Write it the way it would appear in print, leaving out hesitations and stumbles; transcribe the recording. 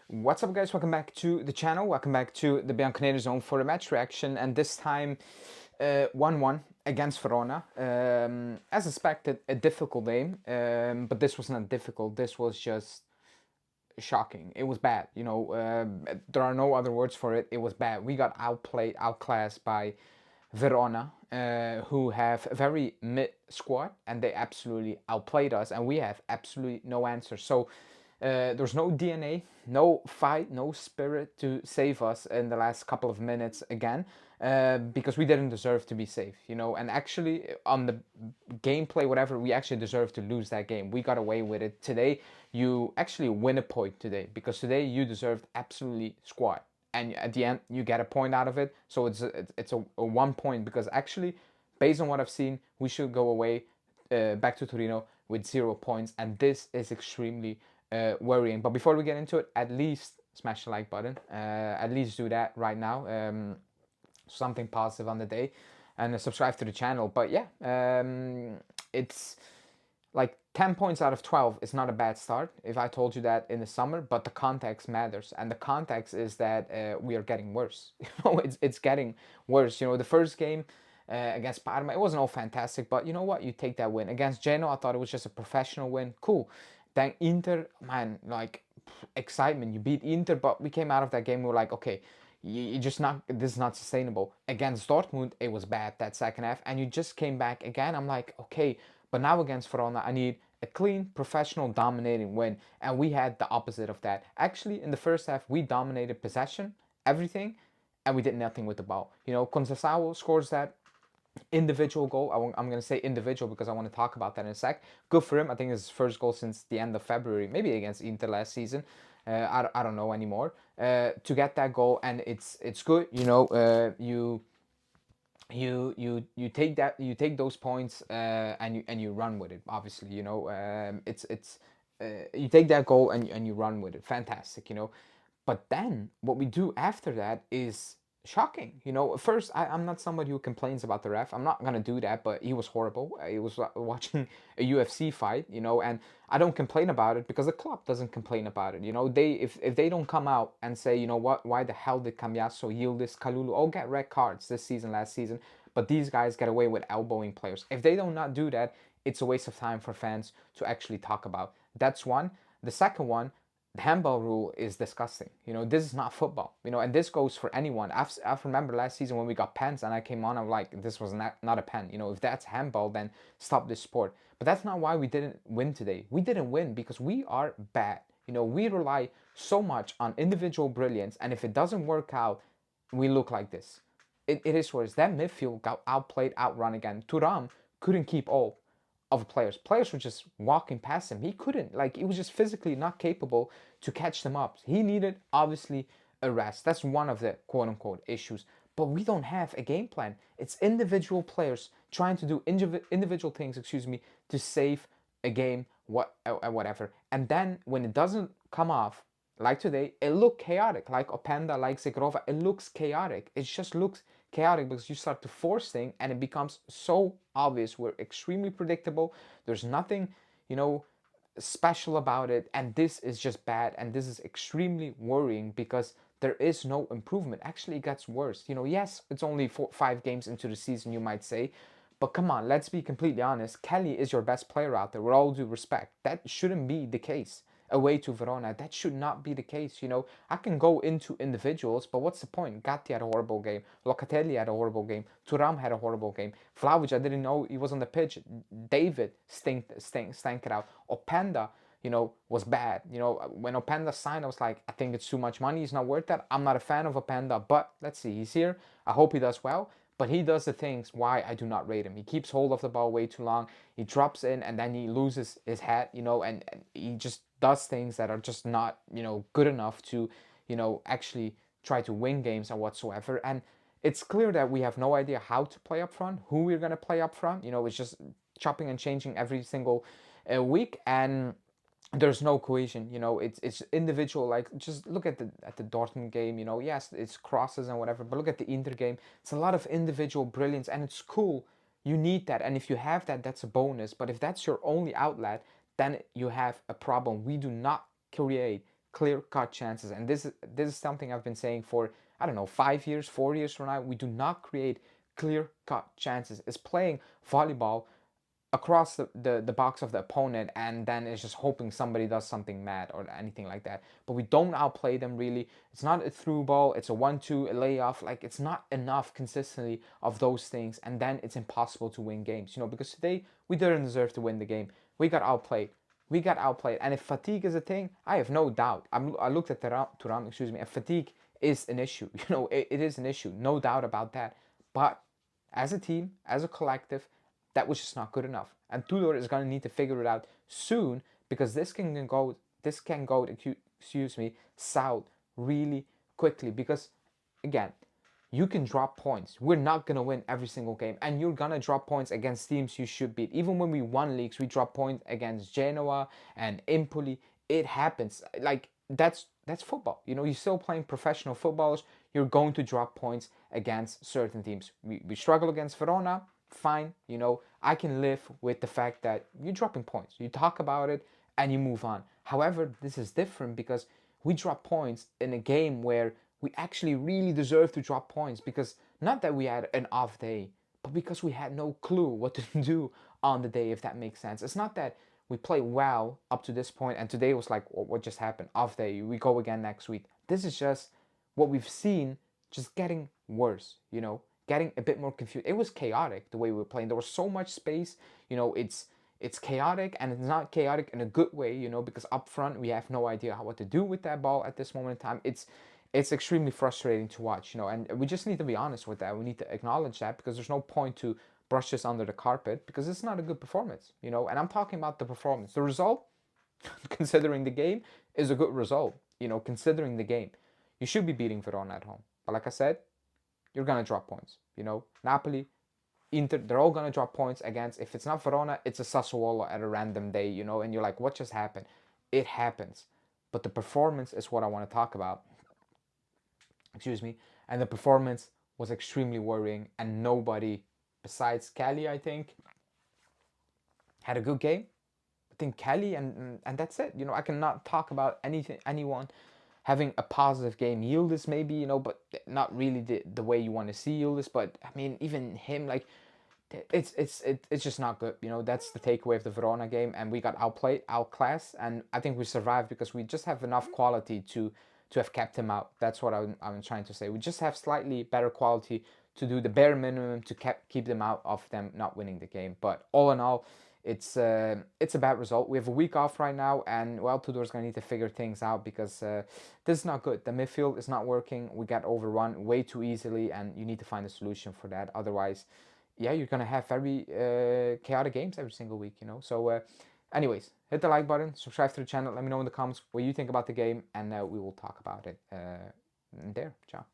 What's up, guys? Welcome back to the channel. Welcome back to the Bianconeri zone for a match reaction, and this time 1-1 against Verona. As expected, a difficult game, but this was not difficult. This was just shocking. It was bad. There are no other words for it. It was bad. We got outplayed, outclassed by Verona, who have a very mid squad, and they absolutely outplayed us, and we have absolutely no answer. So there's no DNA, no fight, no spirit to save us in the last couple of minutes again, because we didn't deserve to be safe, And actually, on the gameplay, whatever, we actually deserve to lose that game. We got away with it today. You actually win a point today because today you deserved absolutely squat, and at the end you get a point out of it. So it's a 1 point because actually, based on what I've seen, we should go away back to Torino with 0 points, and this is extremely worrying. But before we get into it, at least smash the like button. At least do that right now. Something positive on the day, and subscribe to the channel. But yeah, it's like 10 points out of 12 is not a bad start if I told you that in the summer, but the context matters, and the context is that we are getting worse. It's getting worse. The first game against Parma, it wasn't all fantastic, but you know what, you take that win. Against Genoa, I thought it was just a professional win. Cool. Then Inter, man, like, excitement, you beat Inter, but we came out of that game, we were like, okay, you just not, this is not sustainable. Against Dortmund, it was bad that second half, and you just came back again. I'm like, okay, but now against Verona, I need a clean, professional, dominating win, and we had the opposite of that. Actually, in the first half, we dominated possession, everything, and we did nothing with the ball. Conceição scores that individual goal. I'm going to say individual because I want to talk about that in a sec. Good for him. I think it's his first goal since the end of February, maybe against Inter last season. I don't know anymore. To get that goal, and it's good. You take those points, and you run with it. Obviously, it's you take that goal and you run with it. Fantastic. But then what we do after that is shocking. First, I'm not somebody who complains about the ref. I'm not gonna do that, but he was horrible. He was watching a UFC fight, and I don't complain about it because the club doesn't complain about it. If they don't come out and say, you know what, why the hell did Cambiasso, Yildiz, Kalulu all get red cards this season, last season, but these guys get away with elbowing players. If they do not do that, it's a waste of time for fans to actually talk about. That's one. The second one, the handball rule is disgusting. This is not football. And this goes for anyone. I remember last season when we got pens and I came on, I'm like, this was not a pen. If that's handball, then stop this sport. But that's not why we didn't win today. We didn't win because we are bad. We rely so much on individual brilliance, and if it doesn't work out, we look like this. It is what it is. That midfield got outplayed, outrun again. Thuram couldn't keep all of players. Players were just walking past him. He couldn't, he was just physically not capable to catch them up. He needed, obviously, a rest. That's one of the quote-unquote issues. But we don't have a game plan. It's individual players trying to do individual things, to save a game, whatever. And then when it doesn't come off, like today, it looked chaotic. Like Openda, like Zegrova, it looks chaotic. It just looks chaotic because you start to force things and it becomes so obvious. We're extremely predictable. There's nothing, special about it. And this is just bad. And this is extremely worrying because there is no improvement. Actually, it gets worse. Yes, it's only 5 games into the season, you might say. But come on, let's be completely honest. Kelly is your best player out there, with all due respect. That shouldn't be the case. Away to Verona, that should not be the case. I can go into individuals, but what's the point? Gatti had a horrible game. Locatelli had a horrible game. Thuram had a horrible game. Vlahovic, I didn't know he was on the pitch. David stank it out. Openda, was bad. When Openda signed, I was like, I think it's too much money. He's not worth that. I'm not a fan of Openda, but let's see. He's here. I hope he does well. But he does the things why I do not rate him. He keeps hold of the ball way too long. He drops in and then he loses his head, and he just does things that are just not, good enough to, actually try to win games or whatsoever. And it's clear that we have no idea how to play up front, who we're going to play up front. It's just chopping and changing every single week. And there's no cohesion. It's individual. Like, just look at the Dortmund game. Yes, it's crosses and whatever, but look at the Inter game. It's a lot of individual brilliance, and it's cool. You need that, and if you have that, that's a bonus. But if that's your only outlet, then you have a problem. We do not create clear-cut chances. And this is something I've been saying for, I don't know, 5 years, 4 years from now. We do not create clear-cut chances. It's playing volleyball across the box of the opponent, and then it's just hoping somebody does something mad or anything like that. But we don't outplay them really. It's not a through ball, it's a 1-2, a layoff. Like, it's not enough consistently of those things, and then it's impossible to win games, because today we didn't deserve to win the game. We got outplayed. We got outplayed. And if fatigue is a thing, I have no doubt. I looked at Turam, excuse me, and fatigue is an issue. It is an issue, no doubt about that. But as a team, as a collective, that was just not good enough. And Tudor is going to need to figure it out soon, because this can go excuse me, south really quickly. Because again, you can drop points. We're not going to win every single game, and you're going to drop points against teams you should beat. Even when we won leagues, we drop points against Genoa and Empoli. It happens. Like, that's football. You're still playing professional footballers. You're going to drop points against certain teams. We struggle against Verona. Fine. I can live with the fact that you're dropping points. You talk about it and you move on. However, this is different because we drop points in a game where we actually really deserve to drop points, because not that we had an off day, but because we had no clue what to do on the day, if that makes sense. It's not that we played well up to this point and today was like, what just happened? Off day, we go again next week. This is just what we've seen, just getting worse, getting a bit more confused. It was chaotic the way we were playing. There was so much space. It's chaotic, and it's not chaotic in a good way, because up front we have no idea what to do with that ball at this moment in time. It's extremely frustrating to watch, and we just need to be honest with that. We need to acknowledge that, because there's no point to brush this under the carpet, because it's not a good performance, and I'm talking about the performance. The result, considering the game, is a good result, considering the game. You should be beating Verona at home. But like I said, you're going to drop points. Napoli, Inter, they're all going to drop points against, if it's not Verona, it's a Sassuolo at a random day, and you're like, what just happened? It happens. But the performance is what I want to talk about. Excuse me. And the performance was extremely worrying, and nobody besides Kelly, I think, had a good game. I think Kelly, and that's it. I cannot talk about anyone having a positive game. Yildiz maybe, but not really the way you want to see Yildiz. But I mean, even him, like, it's just not good. That's the takeaway of the Verona game, and we got outplayed, outclassed, and I think we survived because we just have enough quality to have kept him out. That's what I'm trying to say. We just have slightly better quality to do the bare minimum to keep them out of them not winning the game. But all in all, it's a bad result. We have a week off right now, and well, Tudor's gonna need to figure things out, because this is not good. The midfield is not working. We got overrun way too easily, and you need to find a solution for that. Otherwise, yeah, you're gonna have very chaotic games every single week. So, anyways, hit the like button, subscribe to the channel. Let me know in the comments what you think about the game, and we will talk about it there. Ciao.